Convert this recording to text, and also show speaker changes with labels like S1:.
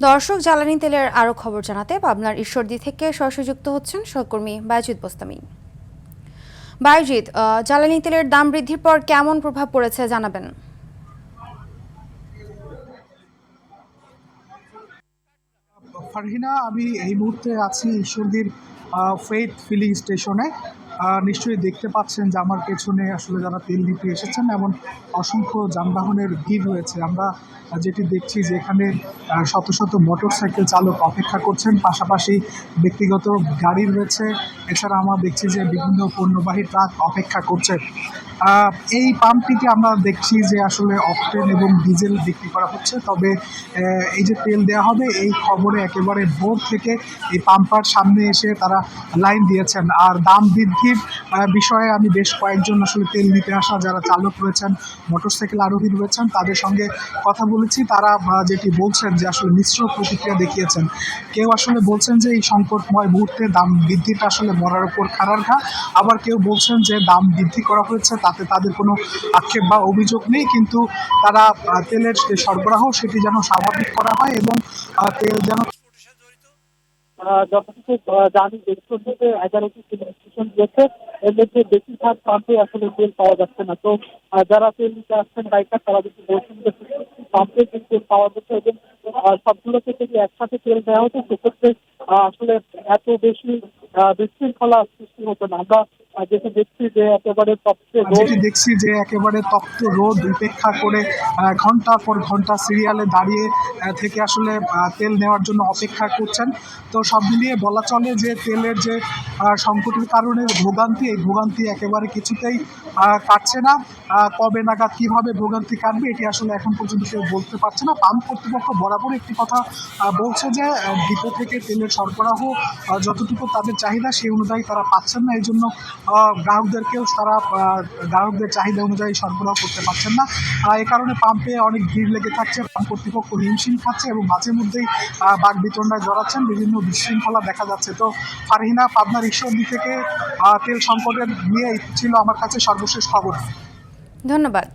S1: দর্শক, জ্বালানি তেলের আরও খবর জানাতে পাবনার ঈশ্বরদী থেকে সরাসরি যুক্ত হচ্ছেন সহকর্মী বায়জিৎ বোস্তামি। বায়জিৎ, জ্বালানি তেলের দাম বৃদ্ধির পর কেমন প্রভাব পড়েছে জানাবেন।
S2: ফারহিনা, আমি এই মুহূর্তে আছি ঈশ্বরদীর ফেইথ ফিলিং স্টেশনে। নিশ্চয়ই দেখতে পাচ্ছেন যে আমার পেছনে আসলে যারা তেল নিতে এসেছেন এমন অসংখ্য যানবাহনের ভিড় রয়েছে। আমরা যেটি দেখছি যে এখানে শত শত মোটরসাইকেল চালক অপেক্ষা করছেন, পাশাপাশি ব্যক্তিগত গাড়ি রয়েছে। এছাড়া আমরা দেখছি যে বিভিন্ন পণ্যবাহী ট্রাক অপেক্ষা করছে। এই পাম্পটিতে আমরা দেখছি যে আসলে অকটেন এবং ডিজেল বিক্রি করা হচ্ছে, তবে এই যে তেল দেওয়া হবে এই খবরে একেবারে ভোর থেকে এই পাম্পার সামনে এসে তারা লাইন দিয়েছেন। আর দাম বৃদ্ধির বিষয়ে আমি বেশ কয়েকজন আসলে তেল নিতে আসা যারা চালক রয়েছেন, মোটরসাইকেল আরোহী রয়েছেন, তাদের সঙ্গে কথা বলেছি। তারা যেটি বলছেন যে আসলে মিশ্র প্রতিক্রিয়া দেখিয়েছেন। কেউ আসলে বলছেন যে এই সংকটময় মুহূর্তে দাম বৃদ্ধিটা আসলে মরার উপর খাড়ার ঘা, আবার কেউ বলছেন যে দাম বৃদ্ধি করা হয়েছে তাতে তাদের কোনো আক্ষেপ বা অভিযোগ নেই, কিন্তু তারা তেলের যে সরবরাহ সেটি যেন স্বাভাবিক করা হয় এবং তেল যেন
S3: যতটুকু জানি ঈশ্বরদীতে 11টি ফিলিং স্টেশন রয়েছে, এর মধ্যে বেশিরভাগ পাম্পে আসলে তেল পাওয়া যাচ্ছে না। তো যারা তেল নিতে আসছেন বাইকার, তারা যদি বলছেন যে পাম্পে কিন্তু তেল পাওয়া যাচ্ছে এবং সবগুলোকে যদি একসাথে তেল দেওয়া হতো সেক্ষেত্রে আসলে এত বেশি বিশৃঙ্খলা সৃষ্টি হতো না। আমরা
S2: যেটি দেখছি যে একেবারে তপ্ত রোদ উপেক্ষা করে ঘন্টার পর ঘন্টা সিরিয়ালে দাঁড়িয়ে থেকে আসলে তেল নেওয়ার জন্য অপেক্ষা করছেন। তো সব মিলিয়ে বলা চলে যে তেলের যে সংকটের কারণে ভোগান্তি, এই ভোগান্তি একেবারে কিছুতেই কাটছে না। কবে নাগাদ কীভাবে ভোগান্তি কাটবে এটি আসলে এখন পর্যন্ত কেউ বলতে পারছে না। পাম্প কর্তৃপক্ষ বরাবর একটি কথা বলছে যে ডিপো থেকে তেলের সরবরাহ যতটুকু তাদের চাহিদা সেই অনুযায়ী তারা পাচ্ছেন না, এই জন্য গ্রাহকদেরকেও তারা গ্রাহকদের চাহিদা অনুযায়ী সরবরাহ করতে পারছেন না। এ কারণে পাম্পে অনেক ভিড় লেগে থাকছে, পাম্প কর্তৃপক্ষ হিমশিম খাচ্ছে এবং মাঝে মধ্যেই বাকবিতণ্ডায় জড়াচ্ছেন, বিভিন্ন বিশৃঙ্খলা দেখা যাচ্ছে। তো ফারহিনা, পাবনার ঈশ্বরদী থেকে তেল সংকটের নিয়ে ছিল আমার কাছে সর্বশেষ খবর।
S1: ধন্যবাদ।